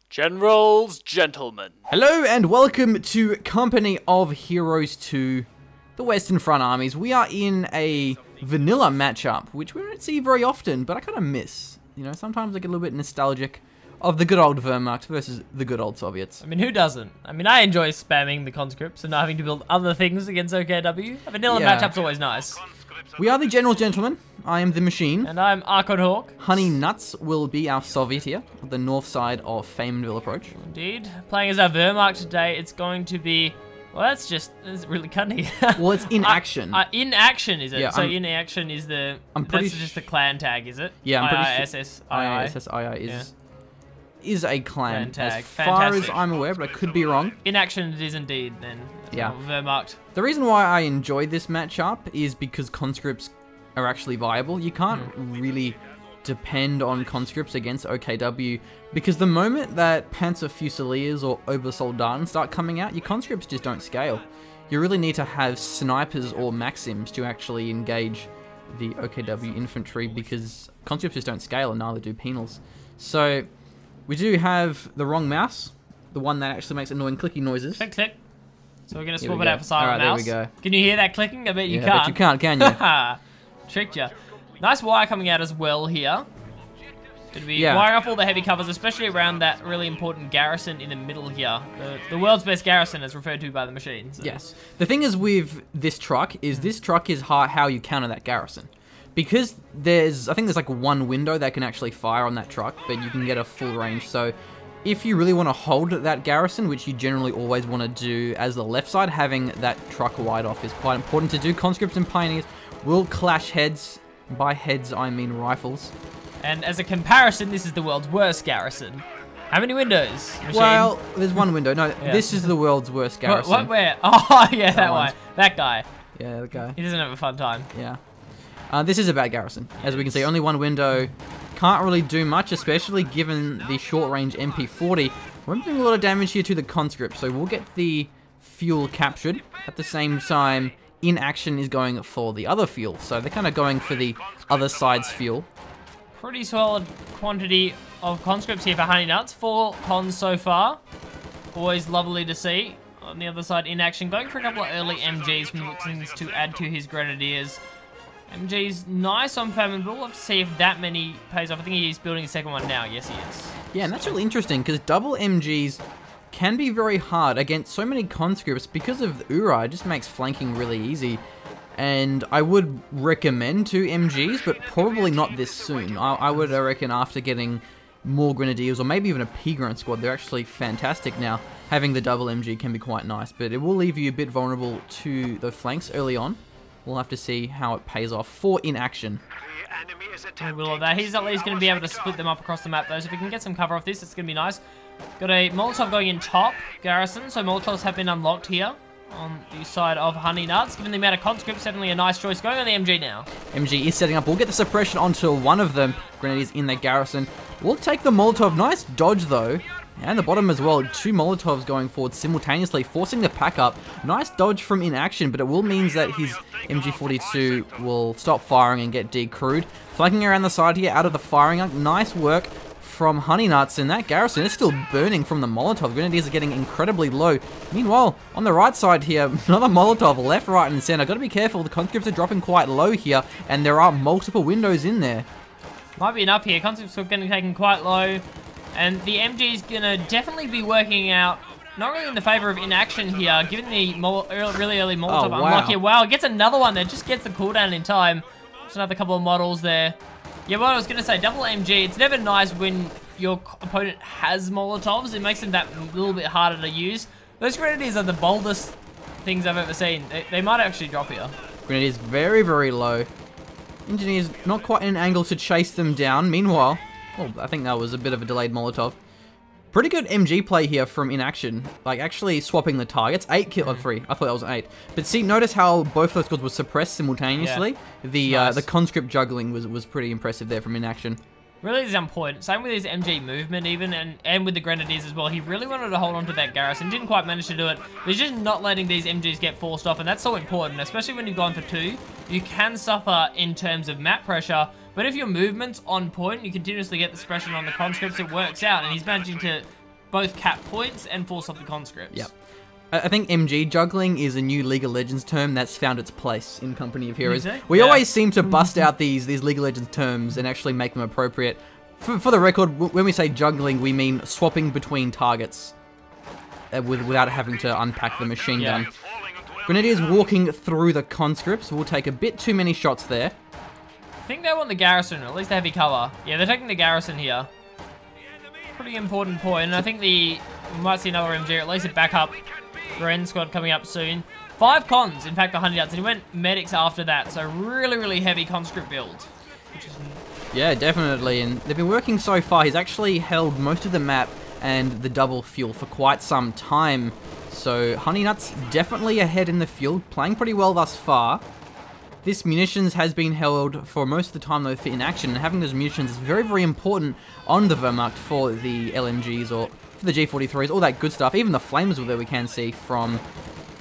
Generals, gentlemen. Hello and welcome to Company of Heroes 2, the Western Front Armies. We are in a vanilla matchup, which we don't see very often, but I kind of miss. You know, sometimes I get a little bit nostalgic of the good old Wehrmacht versus the good old Soviets. I mean, who doesn't? I mean, I enjoy spamming the conscripts and not having to build other things against OKW. A vanilla matchup's always nice. We are the GeneralsGentlemen. I am the Machine. And I'm Archon Hawk. HoneyNuts will be our Soviet here, the north side of Fayetteville approach. Indeed. Playing as our Wehrmacht today, it's going to be... Well, that's really cunny. Well, it's in action. In action, is it? Yeah, so in action is the... That's just the clan tag, is it? Yeah, I'm pretty sure. IISSII is a clan, tag. as far as I'm aware, but I could be wrong. In action it is indeed, then. Yeah. Wehrmacht. The reason why I enjoy this matchup is because conscripts are actually viable. You can't really depend on conscripts against OKW, because the moment that Panzer Fusiliers or Obersoldaten start coming out, your conscripts just don't scale. You really need to have snipers or Maxims to actually engage the OKW infantry, because conscripts just don't scale and neither do penals. So we do have the wrong mouse, the one that actually makes annoying clicking noises. Click, click. So we're going to swap it out for silent mouse. mouse. There we go. Can you hear that clicking? I bet you can't. I bet you can't, can you? Tricked you. Nice wire coming out as well here. Going to be wiring off all the heavy covers, especially around that really important garrison in the middle here. The world's best garrison, as referred to by the machine. So. Yes. The thing is with this truck is this truck is how you counter that garrison. Because I think there's like one window that can actually fire on that truck, but you can get a full range. So if you really want to hold that garrison, which you generally always want to do as the left side, having that truck wide off is quite important to do. Conscripts and pioneers will clash heads. By heads, I mean rifles. And as a comparison, this is the world's worst garrison. How many windows? Machine? Well, there's one window. No, this is the world's worst garrison. What, where? Oh, yeah, that one. That guy. Yeah, that guy. He doesn't have a fun time. Yeah. This is a bad garrison. As we can see, only one window. Can't really do much, especially given the short-range MP40. We're doing a lot of damage here to the conscript, so we'll get the fuel captured. At the same time, in action is going for the other fuel, so they're kind of going for the other side's fuel. Pretty solid quantity of conscripts here for HoneyNuts. 4 cons so far. Always lovely to see. On the other side, in action, going for a couple of early MGs from the looks of things to add to his grenadiers. MG's nice on famine, but we'll have to see if that many pays off. I think he's building a second one now. Yes, he is. Yeah, and that's really interesting, because double MGs can be very hard against so many conscripts. Because of URA, it just makes flanking really easy. And I would recommend 2 MGs, but probably not this soon. I would reckon after getting more grenadiers, or maybe even a P-Grunt squad, they're actually fantastic now. Having the double MG can be quite nice, but it will leave you a bit vulnerable to the flanks early on. We'll have to see how it pays off for in action. He's at least going to be able to split them up across the map, though. So if we can get some cover off this, it's going to be nice. Got a Molotov going in top garrison, so Molotovs have been unlocked here on the side of HoneyNuts. Given the amount of conscripts, certainly a nice choice. Going on the MG now. MG is setting up. We'll get the suppression onto one of them. Grenadiers in that garrison. We'll take the Molotov. Nice dodge, though. And the bottom as well. 2 Molotovs going forward simultaneously, forcing the pack up. Nice dodge from in action, but it will mean that his MG42 will stop firing and get decrewed. Flanking around the side here, out of the firing arc. Nice work from HoneyNuts, and that garrison is still burning from the Molotov. Grenadiers are getting incredibly low. Meanwhile, on the right side here, another Molotov, left, right, and center. Got to be careful. The conscripts are dropping quite low here, and there are multiple windows in there. Might be enough here. Conscripts are getting taken quite low. And the MG is going to definitely be working out, not really in the favor of inaction here, given the really early Molotov unlock here. Wow, gets another one there, just gets the cooldown in time. Just another couple of models there. Yeah, what I was going to say, double MG, it's never nice when your opponent has Molotovs. It makes them that little bit harder to use. Those grenadiers are the boldest things I've ever seen. They might actually drop here. Grenadiers very, very low. Engineers not quite in an angle to chase them down. Meanwhile... Oh, I think that was a bit of a delayed Molotov. Pretty good MG play here from in action. Like, actually swapping the targets. 8 kill on 3. I thought that was an 8. But see, notice how both those squads were suppressed simultaneously. Yeah. The conscript juggling was pretty impressive there from in action. Really is on point. Same with his MG movement even, and with the Grenadiers as well. He really wanted to hold on to that garrison. Didn't quite manage to do it. But he's just not letting these MGs get forced off, and that's so important, especially when you've gone for 2. You can suffer in terms of map pressure, but if your movement's on point, you continuously get the suppression on the conscripts, it works out, and he's managing to both cap points and force off the conscripts. Yep. I think MG juggling is a new League of Legends term that's found its place in Company of Heroes. We always seem to bust out these League of Legends terms and actually make them appropriate. For the record, when we say juggling, we mean swapping between targets without having to unpack the machine gun. Grenadiers walking through the conscripts will take a bit too many shots there. I think they want the garrison, or at least the heavy cover. Yeah, they're taking the garrison here. Pretty important point, and I think we might see another MG, or at least a backup Gren squad coming up soon. 5 cons, in fact, the HoneyNuts, and he went medics after that, so really heavy conscript build. Which is... Yeah, definitely, and they've been working so far. He's actually held most of the map and the double fuel for quite some time. So HoneyNuts definitely ahead in the field, playing pretty well thus far. This munitions has been held for most of the time though in action, and having those munitions is very important on the Wehrmacht for the LMGs or for the G43s, all that good stuff. Even the flames that we can see from,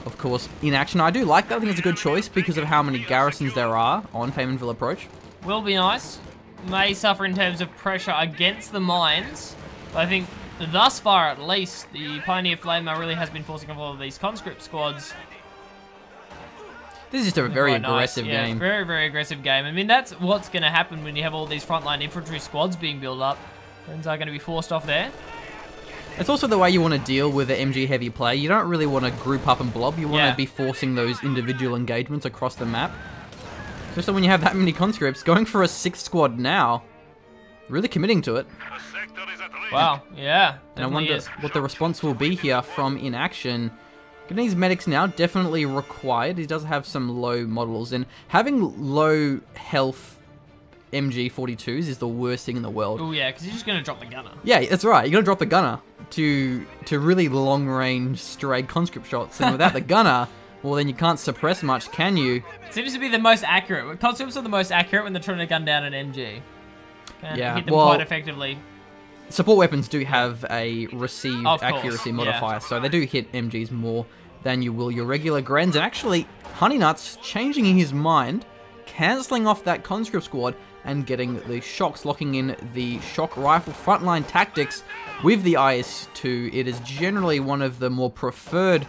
of course, in action. I do like that. I think it's a good choice because of how many garrisons there are on Faymanville approach. Will be nice. May suffer in terms of pressure against the mines, but I think thus far at least the Pioneer Flamer really has been forcing off all of these conscript squads. This is just a very aggressive game. Very aggressive game. I mean, that's what's going to happen when you have all these frontline infantry squads being built up. Friends are going to be forced off there. It's also the way you want to deal with the MG heavy play. You don't really want to group up and blob. You want to be forcing those individual engagements across the map. Especially when you have that many conscripts. Going for a 6th squad now. Really committing to it. Wow, yeah. And I wonder what the response will be here from in action. These medics now definitely required. He does have some low models, and having low health MG42s is the worst thing in the world. Oh yeah, because you're just going to drop the gunner. Yeah, that's right. You're going to drop the gunner to really long-range stray conscript shots, and without the gunner, well then you can't suppress much, can you? It seems to be the most accurate. Conscripts are the most accurate when they're trying to gun down an MG. Can hit them quite effectively. Support weapons do have a received accuracy modifier, so they do hit MGs more than you will your regular Grens. And actually, HoneyNuts changing his mind, cancelling off that conscript squad and getting the shocks, locking in the shock rifle frontline tactics with the IS-2. It is generally one of the more preferred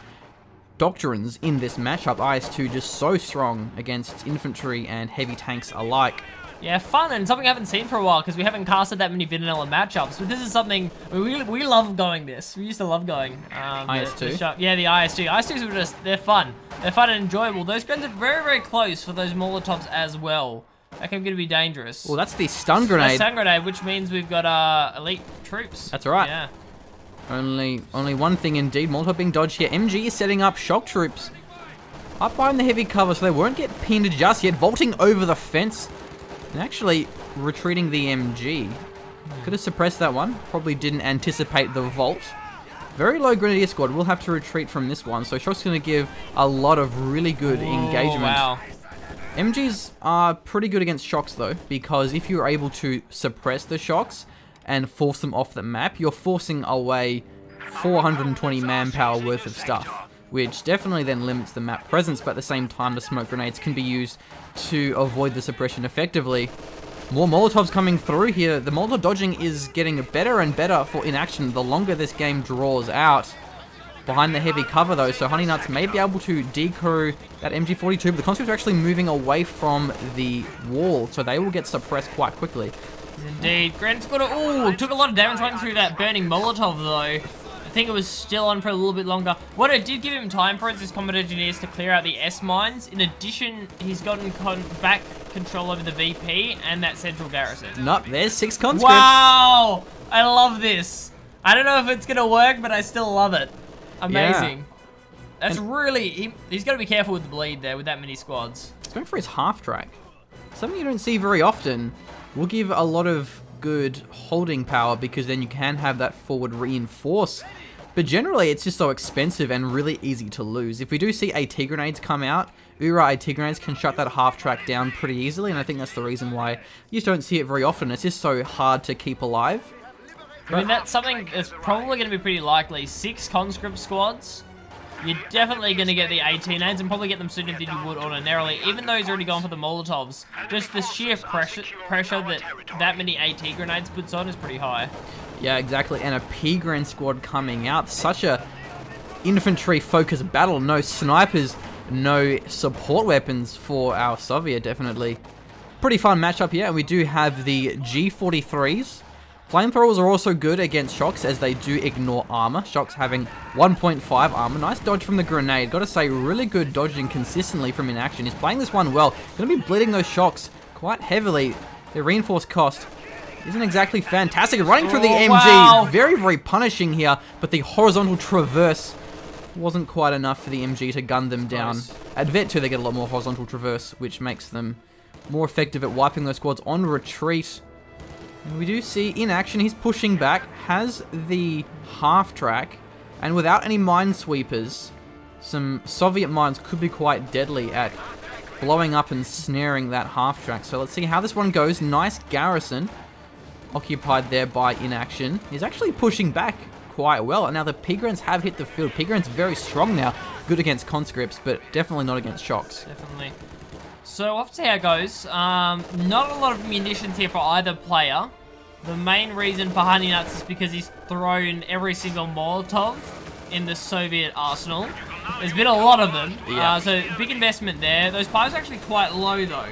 doctrines in this matchup. IS-2 just so strong against infantry and heavy tanks alike. Yeah, fun, and something I haven't seen for a while because we haven't casted that many vanilla matchups. But this is something we love going this. We used to love going IS-2. Yeah, the IS-2. IS-2s are they're fun. They're fun and enjoyable. Those guns are very close for those molotovs as well. That can be dangerous. Well, that's the stun grenade. Stun grenade, which means we've got elite troops. That's right. Yeah. Only one thing indeed. Molotov being dodged here. MG is setting up shock troops up behind the heavy cover, so they won't get pinned just yet. Vaulting over the fence. And actually retreating the MG. Could have suppressed that one. Probably didn't anticipate the vault. Very low Grenadier squad. Will have to retreat from this one. So Shock's going to give a lot of really good engagement. Wow. MGs are pretty good against Shocks though, because if you're able to suppress the Shocks and force them off the map, you're forcing away 420 manpower worth of stuff, which definitely then limits the map presence, but at the same time the smoke grenades can be used to avoid the suppression effectively. More Molotovs coming through here. The Molotov dodging is getting better and better for in action the longer this game draws out. Behind the heavy cover though, so HoneyNuts may be able to decrew that MG42, but the conscripts are actually moving away from the wall, so they will get suppressed quite quickly. Indeed. Grant's got took a lot of damage running through that burning Molotov though. I think it was still on for a little bit longer. What it did give him time for is his combat engineers to clear out the S mines. In addition, he's gotten back control over the VP and that central garrison. Nope, there's 6 conscripts. Wow! I love this. I don't know if it's gonna work, but I still love it. Amazing. Yeah. That's really... He's got to be careful with the bleed there with that many squads. He's going for his half track. Something you don't see very often. Will give a lot of good holding power because then you can have that forward reinforce. But generally, it's just so expensive and really easy to lose. If we do see AT grenades come out, Wehr AT grenades can shut that half track down pretty easily, and I think that's the reason why you just don't see it very often. It's just so hard to keep alive. I mean, that's something that's probably going to be pretty likely. 6 conscript squads. You're definitely going to get the AT nades and probably get them sooner than you would ordinarily, even though he's already gone for the Molotovs. Just the sheer pressure that many AT grenades puts on is pretty high. Yeah, exactly. And a P-Grand squad coming out. Such a infantry-focused battle. No snipers, no support weapons for our Soviet, definitely. Pretty fun matchup here. And we do have the G43s. Flamethrowers are also good against Shocks as they do ignore armor. Shocks having 1.5 armor. Nice dodge from the grenade. Gotta say, really good dodging consistently from inaction. He's playing this one well. Gonna be bleeding those Shocks quite heavily. Their reinforced cost isn't exactly fantastic. Running through the MG, wow. very, very punishing here. But the horizontal traverse wasn't quite enough for the MG to gun them down. Nice. At Vet 2, they get a lot more horizontal traverse, which makes them more effective at wiping those squads on retreat. And we do see in action, he's pushing back, has the half track, and without any minesweepers, some Soviet mines could be quite deadly at blowing up and snaring that half track. So let's see how this one goes. Nice garrison occupied there by inaction. He's actually pushing back quite well. And now the P-Grants have hit the field. P-Grants very strong now. Good against conscripts, but definitely not against Shocks. Definitely. So we'll have to see how it goes. Not a lot of munitions here for either player. The main reason for HoneyNuts is because he's thrown every single Molotov in the Soviet arsenal. There's been a lot of them, Yeah. so big investment there. Those piles are actually quite low though.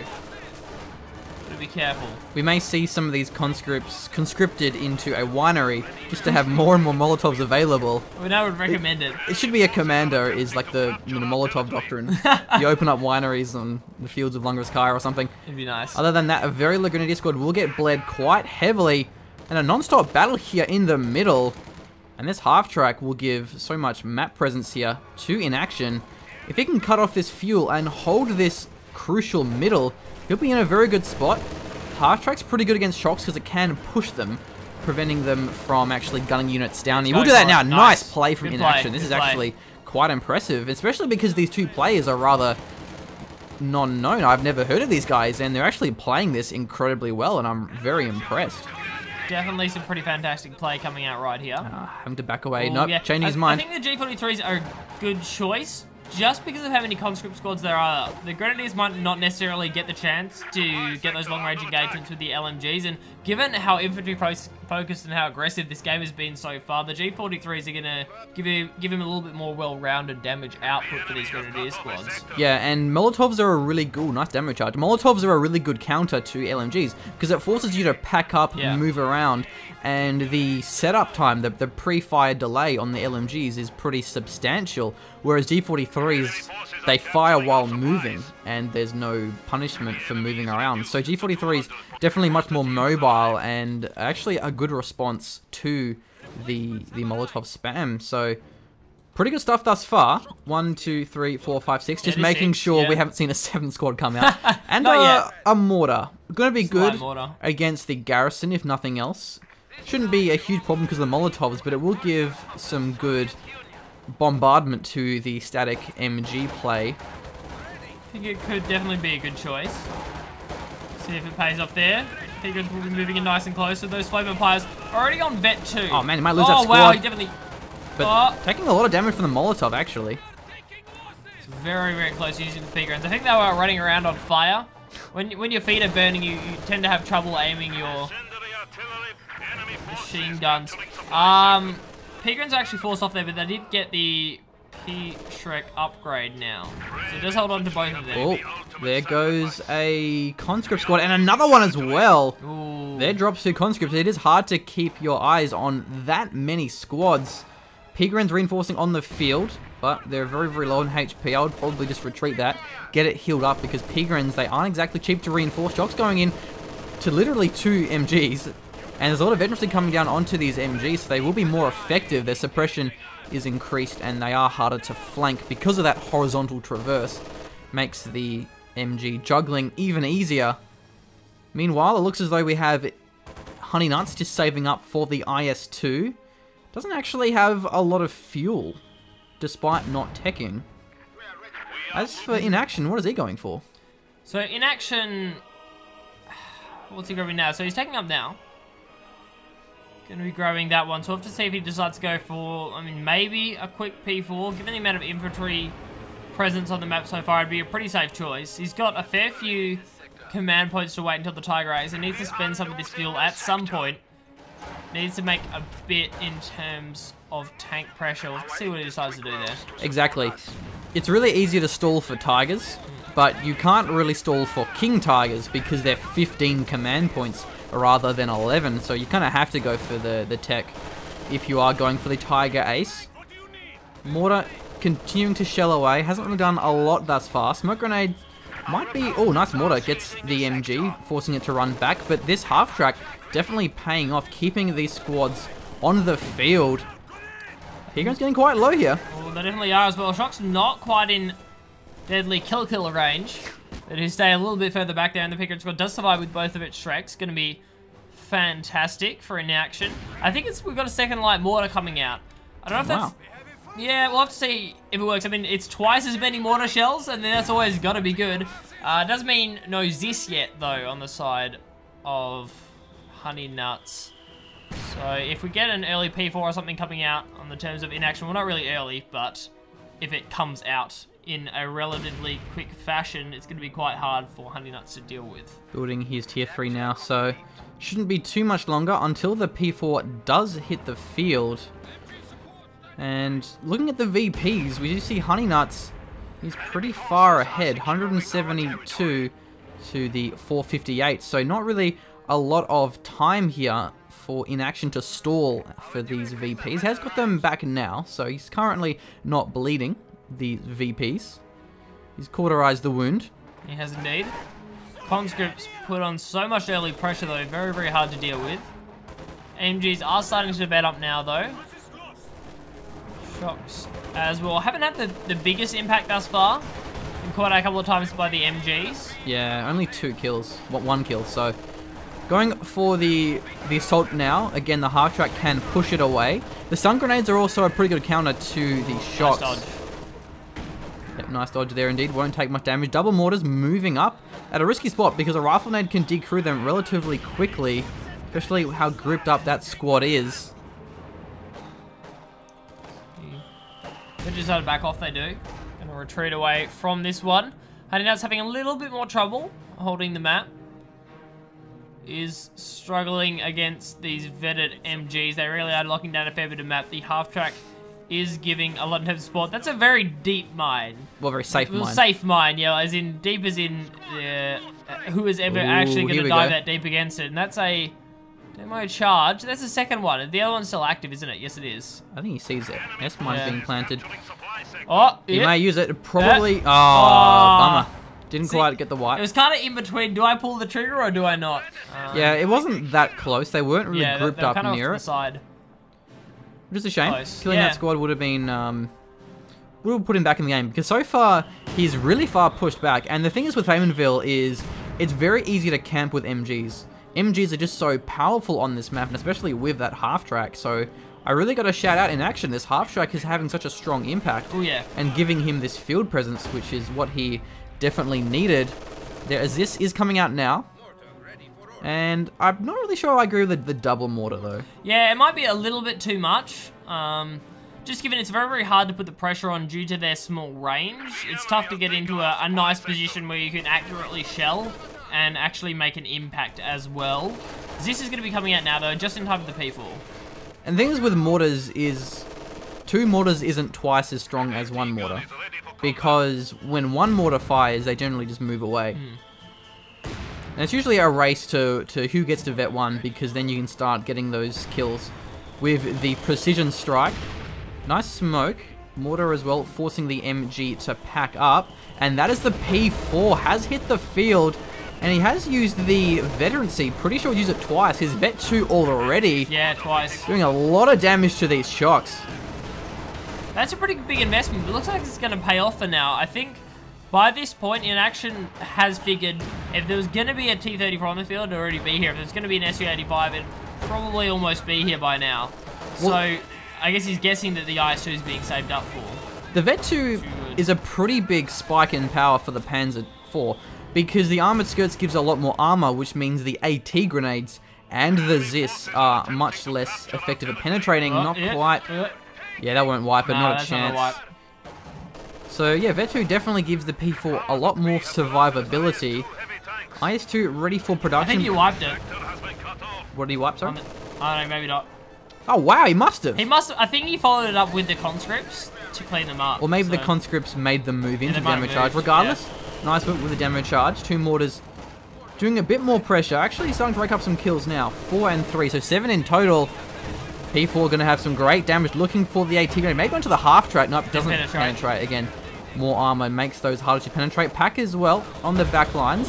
Gotta be careful. We may see some of these conscripts conscripted into a winery just to have more and more Molotovs available. I mean, I would recommend it. It should be a commander, is like the Molotov doctrine. You open up wineries on the fields of Lungarskaya or something. It'd be nice. Other than that, a very low grenadier squad will get bled quite heavily. And a non-stop battle here in the middle. And this half track will give so much map presence here to inaction. If he can cut off this fuel and hold this crucial middle, he'll be in a very good spot. Half track's pretty good against Shocks because it can push them, preventing them from actually gunning units down. He will do that now. Nice play from inaction. This is actually quite impressive, especially because these two players are rather non-known. I've never heard of these guys, and they're actually playing this incredibly well, and I'm very impressed. Definitely some pretty fantastic play coming out right here. Having to back away. Ooh, Nope, yeah. changing his mind. I think the G43s are a good choice, just because of how many conscript squads there are. The Grenadiers might not necessarily get the chance to get those long-range engagements with the LMGs, and given how infantry focused and how aggressive this game has been so far, the G43s are going to give him a little bit more well-rounded damage output for these Grenadier squads. Yeah, and Molotovs are a really good, nice damage charge. Molotovs are a really good counter to LMGs because it forces you to pack up and move around, and the setup time, the pre-fire delay on the LMGs is pretty substantial, whereas G43s, they fire while moving, and there's no punishment for moving around. So G43s definitely much more mobile and actually a good response to the Molotov spam. So pretty good stuff thus far. 1, 2, 3, 4, 5, 6. Just making sure we haven't seen a 7th squad come out. And a mortar. Going to be good against the garrison, if nothing else. Shouldn't be a huge problem because of the Molotovs, but it will give some good bombardment to the static MG play. I think it could definitely be a good choice. See if it pays off there. Tigers will be moving in nice and close. So those flavor players are already on vet 2. Oh man, he might lose that squad. Oh wow, he definitely... But taking a lot of damage from the Molotov, actually. It's very, very close using the P-Grants. I think they were running around on fire. When your feet are burning, you tend to have trouble aiming your machine guns. P-Grants are actually forced off there, but they did get the P-Shrek upgrade now. So just hold on to both of them. Oh, there goes a conscript squad, and another one as well. Ooh. There drops 2 conscripts. It is hard to keep your eyes on that many squads. P-Grants reinforcing on the field, but they're very, very low on HP. I would probably just retreat that, get it healed up, because P-Grants, they aren't exactly cheap to reinforce. Shock's going in to literally 2 MGs, and there's a lot of veterancy coming down onto these MGs, so they will be more effective. Their suppression is increased, and they are harder to flank because of that horizontal traverse. Makes the MG juggling even easier. Meanwhile, it looks as though we have HoneyNuts just saving up for the IS-2. Doesn't actually have a lot of fuel, despite not teching. As for inaction, what is he going for? So inaction, what's he grabbing now? So he's taking up now. Going to be grabbing that one. So we'll have to see if he decides to go for, I mean, maybe a quick P4. Given the amount of infantry presence on the map so far, it'd be a pretty safe choice. He's got a fair few command points to wait until the Tiger Ace. He needs to spend some of this fuel at some point. needs to make a bit in terms of tank pressure. Let's see what he decides to do there. Exactly. It's really easy to stall for Tigers, but you can't really stall for King Tigers because they're 15 command points rather than 11, so you kind of have to go for the tech if you are going for the Tiger Ace. Mortar continuing to shell away, hasn't really done a lot thus far. Smoke grenade might be... Oh, nice mortar, gets the MG, forcing it to run back, but this half-track definitely paying off, keeping these squads on the field. Hego's getting quite low here. Oh, they definitely are as well. Shock's not quite in deadly kill range. They do stay a little bit further back there, and the Pickard squad does survive with both of its Shreks. Going to be fantastic for inaction. I think we've got a second light mortar coming out. I don't know if that's... Yeah, we'll have to see if it works. I mean, it's twice as many mortar shells, and that's always got to be good. It does mean no Zis yet, though, on the side of HoneyNuts. So if we get an early P4 or something coming out on the terms of inaction, well, not really early, but if it comes out in a relatively quick fashion, it's going to be quite hard for HoneyNuts to deal with. Building his tier 3 now, so shouldn't be too much longer until the P4 does hit the field. And looking at the VPs, we do see HoneyNuts, he's pretty far ahead, 172 to the 458, so not really a lot of time here for inaction to stall for these VPs. Has got them back now, so he's currently not bleeding the VPs. He's cauterized the wound. He has indeed. Conscripts put on so much early pressure though, very, very hard to deal with. AMGs are starting to bed up now though. Shocks as well. Haven't had the biggest impact thus far. Been caught out a couple of times by the MGs. Yeah, only 2 kills. Well, 1 kill, so... Going for the assault now. Again, the half track can push it away. The stun grenades are also a pretty good counter to the Shocks. Nice dodge. Yep, nice dodge there indeed. Won't take much damage. Double mortars moving up at a risky spot because a rifle nade can decrew them relatively quickly, especially how gripped up that squad is. They just had to back off, they do. Gonna retreat away from this one. HoneyNuts having a little bit more trouble holding the map. Is struggling against these vetted MGs. They really are locking down a fair bit of map. The half track is giving a lot in terms of support. That's a very deep mine. Well, very safe mine. Safe mine, yeah, as in deep as in who is ever actually going to dive that deep against it. And that's a demo charge. That's the second one. The other one's still active, isn't it? Yes, it is. I think he sees it. S-mine's being planted. Oh, he may use it. Probably. Bummer. Didn't quite get the wipe. It was kind of in between. Do I pull the trigger or do I not? Yeah, it wasn't that close. They weren't really grouped up near it. Side. Which is a shame. Close. Killing that squad would have been... We'll put him back in the game. Because so far, he's really far pushed back. And the thing is with Faymanville is... It's very easy to camp with MGs. MGs are just so powerful on this map. And especially with that half-track. So... I really got to shout out in action. This half-track is having such a strong impact. Oh, yeah. And giving him this field presence, which is what he... definitely needed. This is coming out now. And I'm not really sure I agree with the double mortar though. Yeah, it might be a little bit too much. Just given it's very, very hard to put the pressure on due to their small range. It's tough to get into a nice position where you can accurately shell and actually make an impact as well. This is going to be coming out now though, just in time for the P4. And things with mortars is... 2 mortars isn't twice as strong as 1 mortar. Because when 1 mortar fires, they generally just move away. And it's usually a race to who gets to vet 1, because then you can start getting those kills with the precision strike. Nice smoke. Mortar as well, forcing the MG to pack up. And that is the P4, has hit the field. And he has used the veterancy. Pretty sure he used it twice. His vet 2 already. Yeah, twice. Doing a lot of damage to these Shocks. That's a pretty big investment, but it looks like it's going to pay off for now. I think by this point, inaction has figured if there was going to be a T-34 on the field, it'd already be here. If there's going to be an SU-85, it'd probably almost be here by now. Well, so I guess he's guessing that the IS-2 is being saved up for. The Vet 2 is a pretty big spike in power for the Panzer IV because the armored skirts gives a lot more armor, which means the AT grenades and the Zis are much less effective at penetrating. Not quite. Yeah, that won't wipe it, not a chance. Not so yeah, Vet 2 definitely gives the P4 a lot more survivability. IS-2 ready for production. I think you wiped it. What did he wipe, sorry? I don't know, maybe not. Oh, wow, he must have. He must. I think he followed it up with the conscripts to clean them up. Or maybe the conscripts made them move into the demo charge. Regardless, nice work with the demo charge. 2 mortars doing a bit more pressure. Actually starting to rake up some kills now. 4 and 3, so 7 in total. P4 going to have some great damage. Looking for the AT grenade. Maybe onto the half track. Nope, doesn't penetrate again. More armor makes those harder to penetrate. Pack as well on the back lines.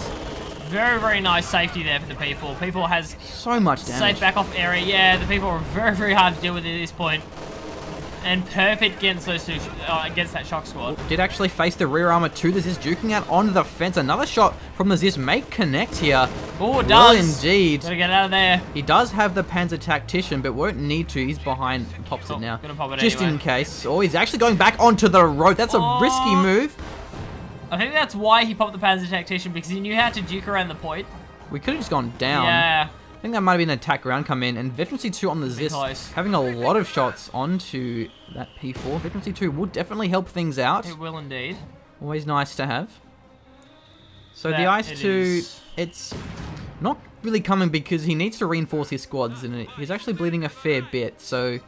Very, very nice safety there for the P4. P4 has so much damage. Safe back off area. Yeah, the P4 are very, very hard to deal with at this point. And perfect against those two, against that shock squad. Did actually face the rear armor too. This is juking out onto the fence. Another shot from the Zis may connect here. Oh, it does. Well, indeed. Gotta get out of there. He does have the Panzer Tactician, but won't need to. He's behind, tops it now. Gonna pop it just anyway. in case. Oh, he's actually going back onto the road. That's a risky move. I think that's why he popped the Panzer Tactician, because he knew how to juke around the point. We could have just gone down. Yeah. I think that might have been an attack round come in, and Veterancy 2 on the Zis, having a lot of shots onto that P4. Veterancy 2 will definitely help things out. It will indeed. Always nice to have. So the IS-2, it's not really coming because he needs to reinforce his squads, and he's actually bleeding a fair bit. So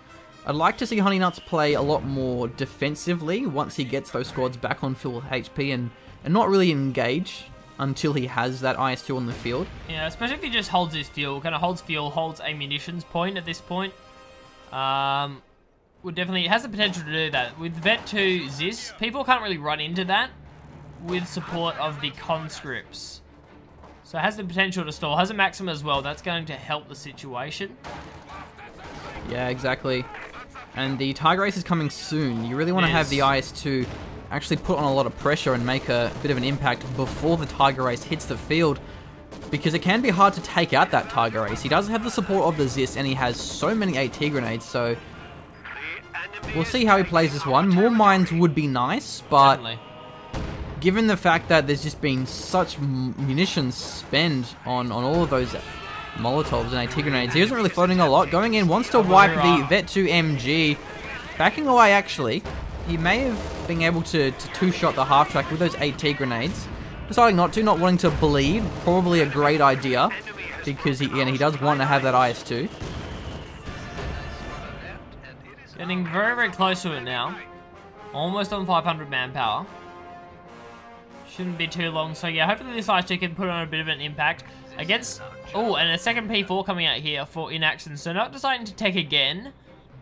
I'd like to see HoneyNuts play a lot more defensively once he gets those squads back on full HP and not really engage until he has that IS-2 on the field. Yeah, especially if he just holds his fuel. Kind of holds fuel, holds a munitions point at this point. Would definitely, it has the potential to do that. With Vet 2 Zis, people can't really run into that with support of the conscripts. So it has the potential to stall. Has a Maxim as well. That's going to help the situation. Yeah, exactly. And the Tiger Race is coming soon. You really want to have the IS-2 actually put on a lot of pressure and make a bit of an impact before the Tiger Race hits the field, because it can be hard to take out that Tiger Race. He does have the support of the Zis, and he has so many AT grenades, so we'll see how he plays this one. More mines would be nice, but given the fact that there's just been such munitions spent on all of those molotovs and AT grenades, he isn't really floating a lot. Going in, wants to wipe the Vet 2 MG. Backing away, actually. He may have been able to two-shot the half-track with those AT grenades. Deciding not to, not wanting to bleed. Probably a great idea, because he does want to have that IS-2. Getting very, very close to it now. Almost on 500 manpower. Shouldn't be too long. So yeah, hopefully this IS-2 can put on a bit of an impact against... Oh, and a second P4 coming out here for inaction. So not deciding to take again.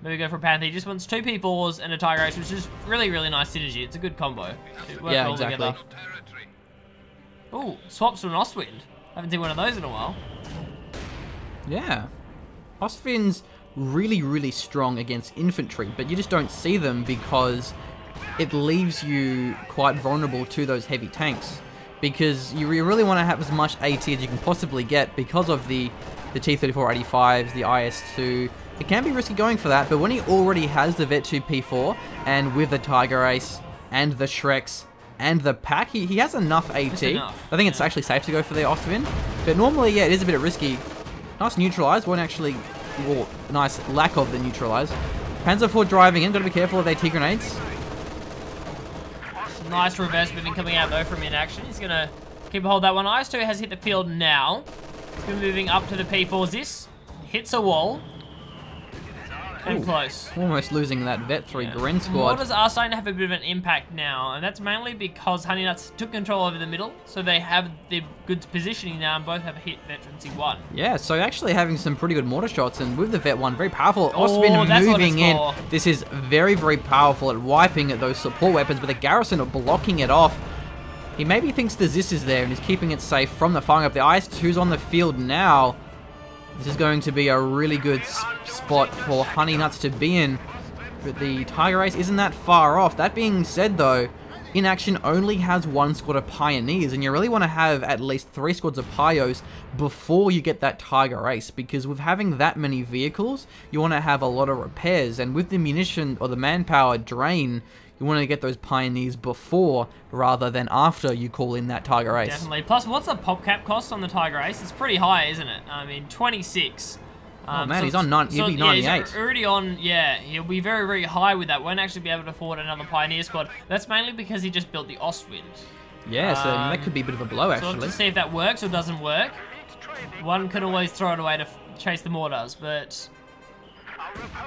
Maybe go for a Panther. He just wants 2 P4s and a Tiger Race, which is really, really nice synergy. It's a good combo. Yeah, exactly. Oh, swaps to an Ostwind. Haven't seen one of those in a while. Yeah. Ostwind's really, really strong against infantry, but you just don't see them because it leaves you quite vulnerable to those heavy tanks. Because you really want to have as much AT as you can possibly get because of the T-34-85s, the IS-2. It can be risky going for that, but when he already has the Vet 2 P4, and with the Tiger Ace, and the Shreks, and the Pack, he has enough AT. I think it's actually safe to go for the Ostwind. But normally, yeah, it is a bit risky. Nice neutralize, won't actually... Well, nice lack of the neutralize. Panzer IV driving in, gotta be careful of AT grenades. Nice reverse moving coming out though from inaction. He's gonna keep a hold of that one. IS-2 has hit the field now. He's been moving up to the P4 Zis. Hits a wall. And close. Almost losing that Vet 3 Gren squad. Mortars are starting to have a bit of an impact now, and that's mainly because HoneyNuts took control over the middle, so they have the good positioning now, and both have hit Veterancy 1. Yeah, so actually having some pretty good mortar shots, and with the Vet 1, very powerful. Ostwind moving in. This is very, very powerful at wiping at those support weapons, but the Garrison are blocking it off. He maybe thinks the Zis is there and is keeping it safe from the firing up. The IS-2's on the field now. This is going to be a really good spot for HoneyNuts to be in. But the Tiger Race isn't that far off. That being said, though, Inaction only has 1 squad of Pioneers, and you really want to have at least 3 squads of Pios before you get that Tiger Race, because with having that many vehicles, you want to have a lot of repairs, and with the munition or the manpower drain, you want to get those Pioneers before rather than after you call in that Tiger Ace. Definitely. Plus, what's the pop cap cost on the Tiger Ace? It's pretty high, isn't it? I mean, 26. Oh man, so he's on 98. Yeah, he's already on, yeah, he'll be very, very high with that. Won't actually be able to afford another Pioneer squad. That's mainly because he just built the Ostwind. Yeah, so that could be a bit of a blow, actually. So let's see if that works or doesn't work. One can always throw it away chase the mortars, but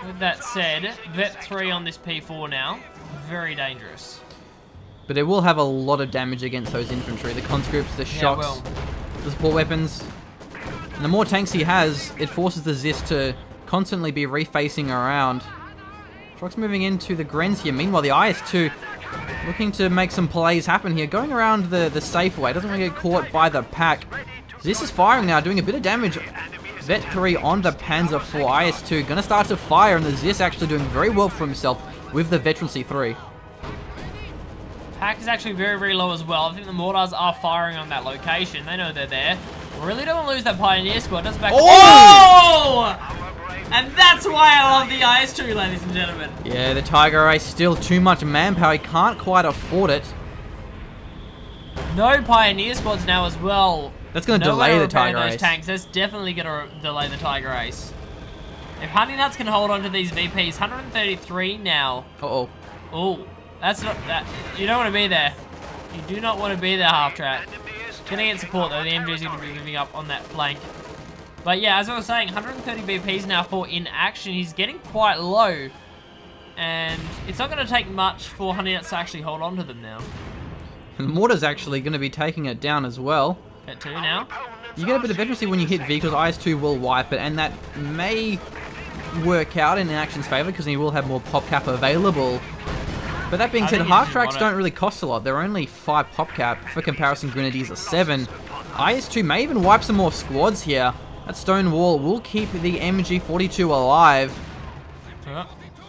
with that said, Vet 3 on this P4 now, very dangerous. But it will have a lot of damage against those infantry, the conscripts, the shocks, the support weapons. And the more tanks he has, it forces the Zis to constantly be refacing around. Shocks moving into the Grens here. Meanwhile, the IS-2 looking to make some plays happen here. Going around the safe way. Doesn't want to get caught by the pack. Zis is firing now, doing a bit of damage. Vet 3 on the Panzer IV. IS-2 going to start to fire, and the Zis actually doing very well for himself with the Veteran C3. Pack is actually very, very low as well. I think the mortars are firing on that location. They know they're there. Really don't want to lose that Pioneer squad. Does back. Oh! And that's why I love the IS-2, ladies and gentlemen. Yeah, the Tiger Ace still too much manpower. He can't quite afford it. No Pioneer squads now as well. That's going to delay the Tiger those Ace. Tanks. That's definitely going to delay the Tiger Ace. If HoneyNuts can hold on to these VPs, 133 now. Uh-oh. Oh, that's not that. You don't want to be there. You do not want to be there, half track. Gonna get support though. The MG's gonna be moving up on that flank. But yeah, as I was saying, 130 VPs now for in action. He's getting quite low, and it's not gonna take much for HoneyNuts to actually hold on to them now. The mortar's actually gonna be taking it down as well. At 2 now. You get a bit of veterancy when you hit V because IS-2 will wipe it, and that may work out in action's favor because he will have more pop cap available. But that being said, half tracks don't really cost a lot. They're only 5 pop cap. For comparison, Grenadiers are 7. IS-2 may even wipe some more squads here. That stone wall will keep the MG42 alive.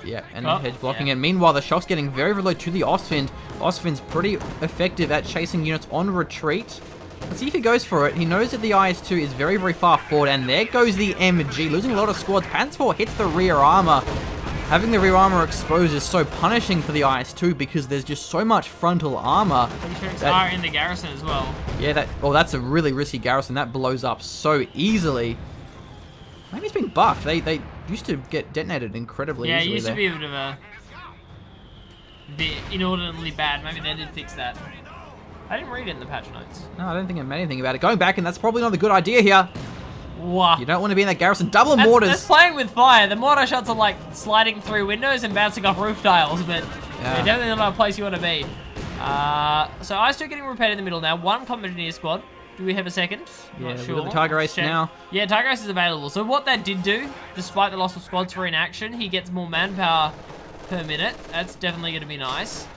Yeah, and the hedge blocking it. Meanwhile, the shock's getting very, very low to the Ostwind. Ostwind's pretty effective at chasing units on retreat. Let's see if he goes for it. He knows that the IS-2 is very, very far forward, and there goes the MG, losing a lot of squads. Panzer IV hits the rear armor. Having the rear armor exposed is so punishing for the IS-2 because there's just so much frontal armor. They are in the garrison as well. Yeah, that's a really risky garrison. That blows up so easily. Maybe it's been buffed. They used to get detonated incredibly easily. Yeah, it used to be a bit of a bit inordinately bad. Maybe they did fix that. I didn't read it in the patch notes. No, I don't think I made anything about it. Going back, and that's probably not a good idea here. Wow. You don't want to be in that garrison. Double mortars. That's playing with fire. The mortar shots are like sliding through windows and bouncing off roof tiles, but they're definitely not a place you want to be. So IS-2 getting repaired in the middle now. 1 combat engineer squad. Do we have a second? Yeah, not sure. we've got the Tiger Ace now. Yeah, Tiger Ace is available. So what that did do, despite the loss of squads for inaction, he gets more manpower per minute. That's definitely going to be nice.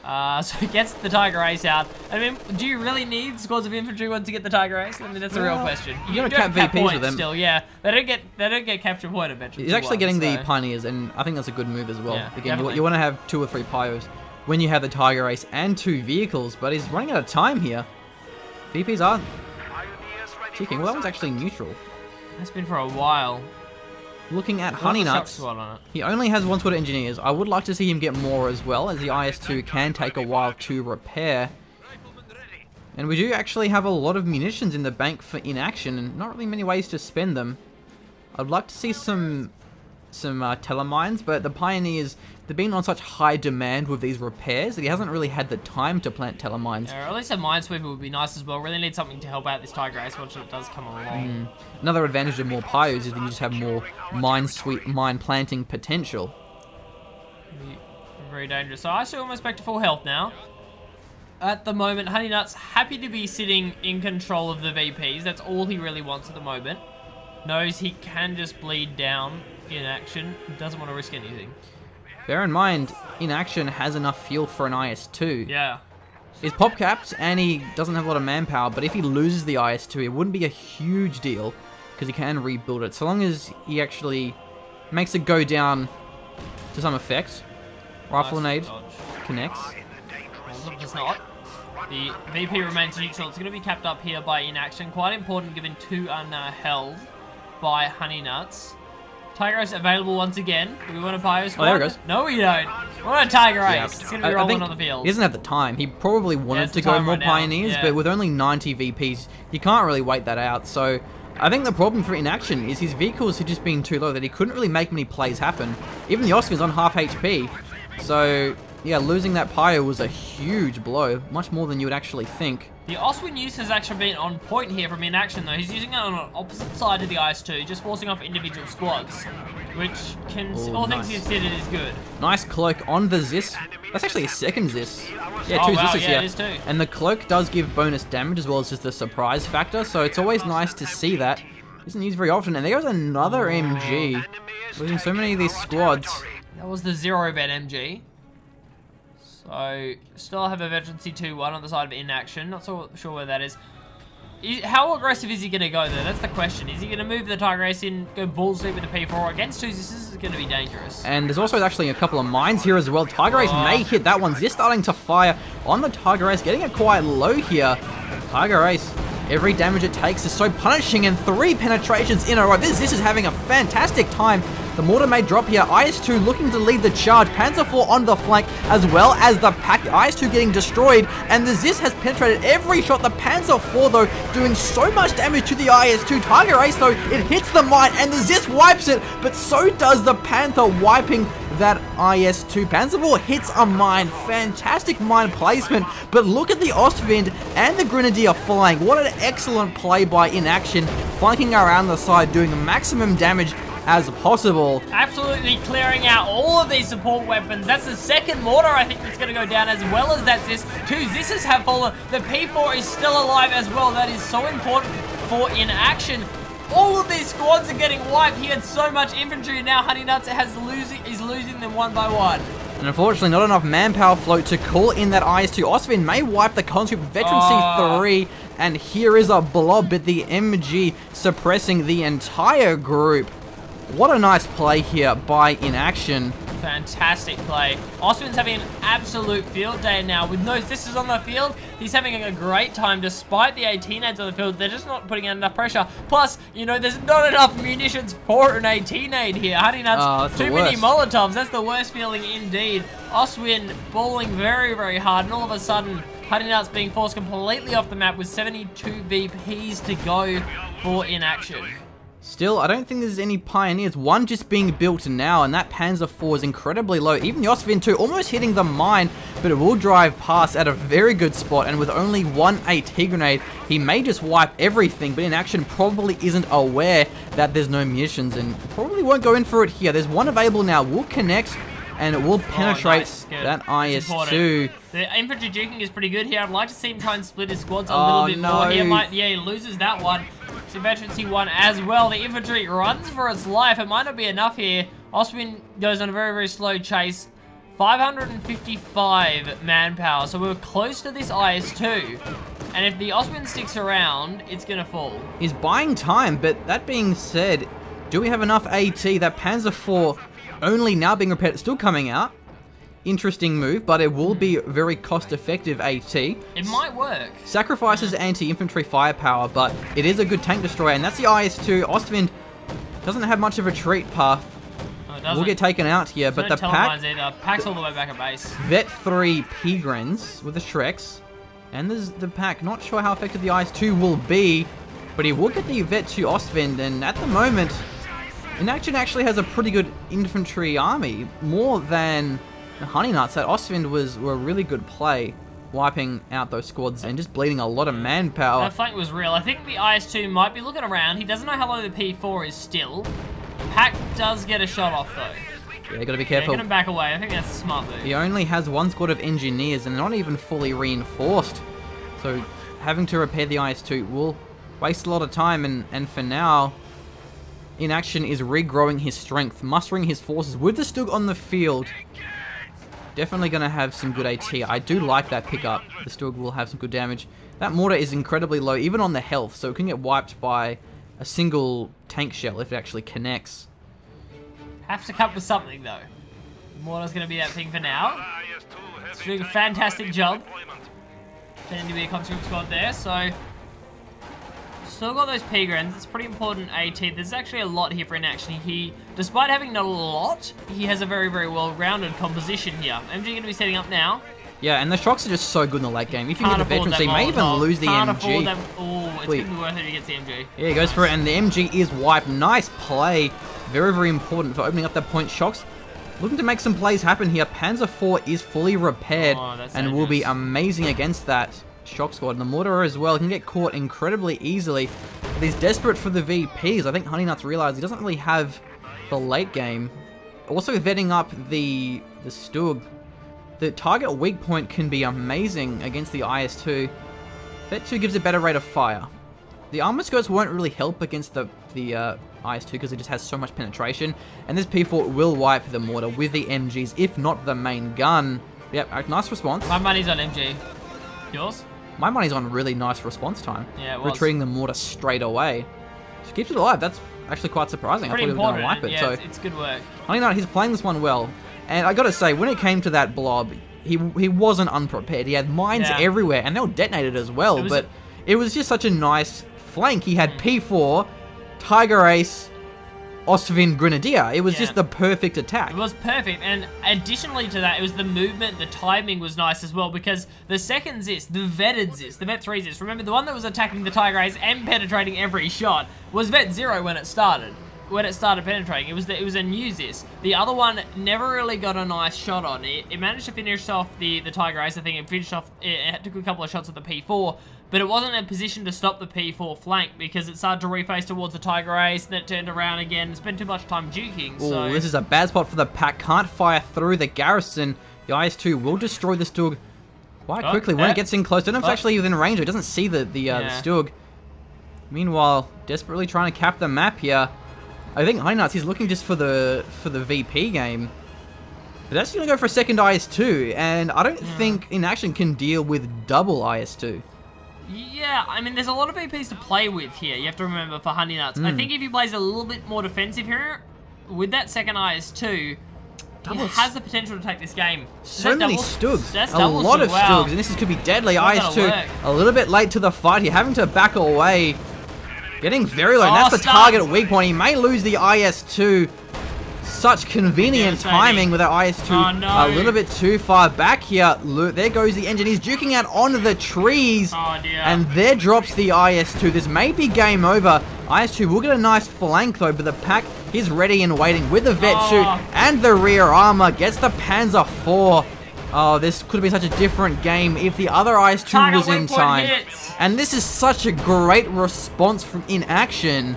So he gets the Tiger Ace out. I mean, do you really need squads of infantry once to get the Tiger Ace? I mean, that's a real question. You gotta cap VPs with them. Still, yeah. They don't get capture point eventually. He's actually getting the Pioneers, and I think that's a good move as well. Yeah, again, you want to have 2 or 3 Pios when you have the Tiger Ace and 2 vehicles, but he's running out of time here. VPs aren't ticking. Well, that one's actually neutral. It's been for a while. Looking at HoneyNuts, he only has 1 squad of engineers. I would like to see him get more as well, as the IS-2 can take a while to repair. And we do actually have a lot of munitions in the bank for inaction, and not really many ways to spend them. I'd like to see some telemines, but the Pioneers, they've been on such high demand with these repairs that he hasn't really had the time to plant telemines. Yeah, or at least a minesweeper would be nice as well. Really need something to help out this Tiger Ace once it does come along. Another advantage of more Pios is that you just have more mine planting potential. Very dangerous. So I still almost back to full health now. At the moment, HoneyNuts happy to be sitting in control of the VPs. That's all he really wants at the moment. Knows he can just bleed down in action. Doesn't want to risk anything. Bear in mind, inaction has enough fuel for an IS-2. Yeah. He's pop capped and he doesn't have a lot of manpower, but if he loses the IS-2, it wouldn't be a huge deal because he can rebuild it. So long as he actually makes it go down to some effect. Rifle nade connects. Does not. The VP remains neutral. It's going to be capped up here by inaction. Quite important given 2 held by HoneyNuts. Tiger Ace available once again. Do we want a Pio squad? Oh, there it goes. No, we don't. We want a Tiger Ace. It's going to be rolling on the field. He doesn't have the time. He probably wanted to go more Pioneers, but with only 90 VPs, you can't really wait that out. So I think the problem for inaction is his vehicles had just been too low that he couldn't really make many plays happen. Even the Oscar's on half HP. So yeah, losing that pyre was a huge blow. Much more than you would actually think. The Oswin use has actually been on point here from inaction, though. He's using it on an opposite side of the IS-2, just forcing off individual squads, which can, all things considered, is good. Nice cloak on the Zis. That's actually a second Zis. Yeah, two Zisses here. It is too. And the cloak does give bonus damage as well as just the surprise factor, so it's always nice to see that. Isn't used very often. And there goes another MG. Losing so many of these squads. That was the 0-vet MG. So, still have a Veterancy 2-1 on the side of inaction. Not so sure where that is. How aggressive is he going to go, though? That's the question. Is he going to move the Tiger Ace in, go balls deep with the P4? Against two Zis, this is going to be dangerous. And there's also actually a couple of mines here as well. Tiger Ace may hit that one. Zis starting to fire on the Tiger Ace, getting it quite low here. Tiger Ace, every damage it takes is so punishing, and 3 penetrations in a row. This is having a fantastic time. The mortar may drop here. IS-2 looking to lead the charge. Panzer IV on the flank, as well as the pack. IS-2 getting destroyed, and the Zis has penetrated every shot. The Panzer IV, though, doing so much damage to the IS-2. Tiger Ace, though, it hits the mine, and the Zis wipes it, but so does the Panther, wiping that IS-2. Panzer IV hits a mine. Fantastic mine placement, but look at the Ostwind and the Grenadier flying. What an excellent play by inaction, flanking around the side, doing maximum damage as possible. Absolutely clearing out all of these support weapons. That's the second mortar, I think, that's going to go down, as well as that Zis. 2 Zisses have fallen. The P4 is still alive as well. That is so important for inaction. All of these squads are getting wiped. He had so much infantry, and now HoneyNuts is losing them one by one. And unfortunately, not enough manpower float to call in that IS-2. Ostwind may wipe the conscript Veterancy 3, and here is a blob, but the MG suppressing the entire group. What a nice play here by inaction. Fantastic play. Ostwind's having an absolute field day now. With no Zisses on the field, he's having a great time despite the 18-aids on the field. They're just not putting in enough pressure. Plus, you know, there's not enough munitions for an 18-aid here. HoneyNuts, too many molotovs. That's the worst feeling indeed. Ostwind balling very, very hard, and all of a sudden, HoneyNuts being forced completely off the map with 72 VPs to go for inaction. Still, I don't think there's any pioneers. One just being built now, and that Panzer IV is incredibly low. Even the Ostwind 2 almost hitting the mine, but it will drive past at a very good spot, and with only 1 AT grenade, he may just wipe everything, but inaction probably isn't aware that there's no munitions, and probably won't go in for it here. There's one available now. Will connect, and it will penetrate that IS-2. The infantry juking is pretty good here. I'd like to see him try and split his squads a little bit more here. Yeah, he loses that one. So Veterancy 1 as well. The infantry runs for its life. It might not be enough here. Ostwind goes on a very, very slow chase. 555 manpower. So we're close to this IS-2. And if the Ostwind sticks around, it's going to fall. He's buying time, but that being said, do we have enough AT? That Panzer IV only now being repaired. It's still coming out. Interesting move, but it will be very cost-effective AT. It might work. Sacrifices anti-infantry firepower, but it is a good tank destroyer, and that's the IS-2. Ostwind doesn't have much of a retreat path. Will get taken out here, but the pack... Pack's all the way back at base. Vet 3 P-Grens with the Shreks, and there's the pack. Not sure how effective the IS-2 will be, but he will get the Vet 2 Ostwind, and at the moment, inaction actually has a pretty good infantry army, more than HoneyNuts. That Ostwind were a really good play, wiping out those squads and just bleeding a lot of manpower. That flank was real. I think the IS-2 might be looking around. He doesn't know how low the P4 is still. Pack does get a shot off though. Yeah, gotta be careful. Get him back away. I think that's a smart move. He only has 1 squad of engineers and they're not even fully reinforced. So having to repair the IS-2 will waste a lot of time, and for now, inaction is regrowing his strength, mustering his forces with the Stug on the field. Definitely going to have some good AT. I do like that pickup. The Stug will have some good damage. That mortar is incredibly low, even on the health, so it can get wiped by a single tank shell if it actually connects. Have to cut with something, though. Mortar's going to be that thing for now. It's doing a fantastic job. Tending to be a conscript squad there, so... Still got those P-Grens. It's pretty important AT. There's actually a lot here for inaction. He, despite having not a lot, he has a very, very well-rounded composition here. MG going to be setting up now. Yeah, and the shocks are just so good in the late game. If you get the veterans, they may even lose the MG. Oh, it's going to be worth it if he gets the MG. Yeah, he goes for it, and the MG is wiped. Nice play. Very, very important for opening up that point. Shocks looking to make some plays happen here. Panzer IV is fully repaired and will be amazing against that shock squad. And the mortar as well can get caught incredibly easily. But he's desperate for the VPs. I think HoneyNuts realized he doesn't really have the late game. Also vetting up the Stug. The target weak point can be amazing against the IS-2. Vet 2 gives a better rate of fire. The armor skirts won't really help against the IS-2 because it just has so much penetration. And this P4 will wipe the mortar with the MGs, if not the main gun. Yep, nice response. My money's on MG. Yours? My money's on really nice response time. Yeah, it was. Retreating the mortar straight away. She keeps it alive. That's actually quite surprising. Pretty I thought he was going to wipe it. Yeah, so it's good work. HoneyNut, he's playing this one well. And I gotta say, when it came to that blob, he wasn't unprepared. He had mines everywhere, and they were detonated as well. But it was just such a nice flank. He had P4, Tiger Ace, Ostwind Grenadier. It was just the perfect attack. It was perfect, and additionally to that, it was the movement, the timing was nice as well, because the second Zis, the vetted Zis, the Vet 3 Zis, remember the one that was attacking the Tiger Ace and penetrating every shot, was Vet 0 when it started. When it started penetrating, it was a new Zis. The other one never really got a nice shot on it. It managed to finish off the Tiger Ace. I think it finished off. It took a couple of shots at the P4, but it wasn't in a position to stop the P4 flank because it started to reface towards the Tiger Ace, then it turned around again. Spent too much time juking. So this is a bad spot for the pack. Can't fire through the garrison. The IS-2 will destroy the Stug quite quickly when it gets in close. I don't know if it's actually within range. It doesn't see the Stug. Meanwhile, desperately trying to cap the map here. I think HoneyNuts, he's looking just for the VP game. But that's going to go for a second IS-2, and I don't think Inaction can deal with double IS-2. Yeah, I mean, there's a lot of VPs to play with here, you have to remember, for HoneyNuts. I think if he plays a little bit more defensive here, with that second IS-2, he has the potential to take this game. So many Stugs. A lot of Stugs, and this could be deadly. IS-2 a little bit late to the fight here, having to back away. Getting very low, and that's the target weak point. He may lose the IS-2. Such convenient timing with that IS-2 a little bit too far back here. There goes the engine. He's duking out onto the trees. And there drops the IS-2. This may be game over. IS-2 will get a nice flank though, but the pack is ready and waiting with the vet shoot and the rear armor. Gets the Panzer IV. Oh, this could have been such a different game if the other IS-2 was in time. And this is such a great response from Inaction.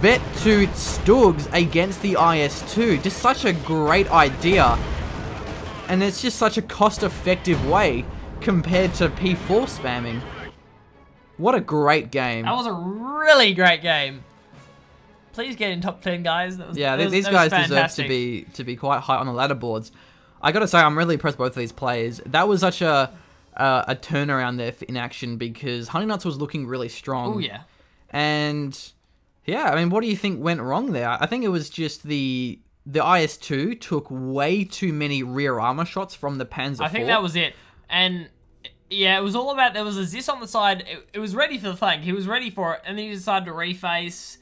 Vet 2 Stugs against the IS-2. Just such a great idea. And it's just such a cost-effective way compared to P4 spamming. What a great game. That was a really great game. Please get in top 10, guys. These guys deserve to be quite high on the ladder boards. I gotta say, I'm really impressed with both of these players. That was such a turnaround there for Inaction because HoneyNuts was looking really strong. Oh, yeah. And, yeah, I mean, what do you think went wrong there? I think it was just the IS-2 took way too many rear armor shots from the Panzer IV. I think that was it. And, yeah, it was all about, there was a Zis on the side. It was ready for the flank. He was ready for it. And then he decided to reface.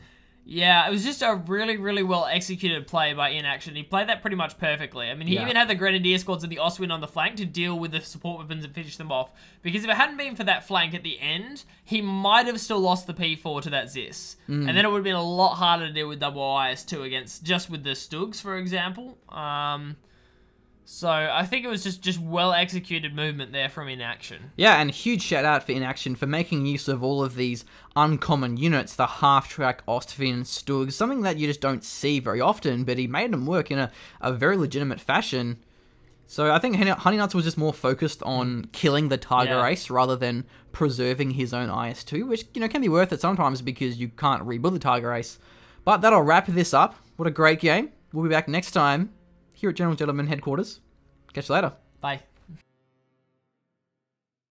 Yeah, it was just a really, really well executed play by Inaction. He played that pretty much perfectly. I mean, he even had the Grenadier squads and the Ostwind on the flank to deal with the support weapons and finish them off. Because if it hadn't been for that flank at the end, he might have still lost the P4 to that Zis. And then it would have been a lot harder to deal with double IS-2 against, just with the Stugs, for example. So I think it was just well executed movement there from Inaction. Yeah, and huge shout out for Inaction for making use of all of these uncommon units, the half-track Ostwind Stugs, something that you just don't see very often, but he made them work in a very legitimate fashion. So I think HoneyNuts was just more focused on killing the Tiger Ace rather than preserving his own IS-2, which, you know, can be worth it sometimes because you can't rebuild the Tiger Ace. But that'll wrap this up. What a great game. We'll be back next time here at GeneralsGentlemen headquarters. Catch you later. Bye.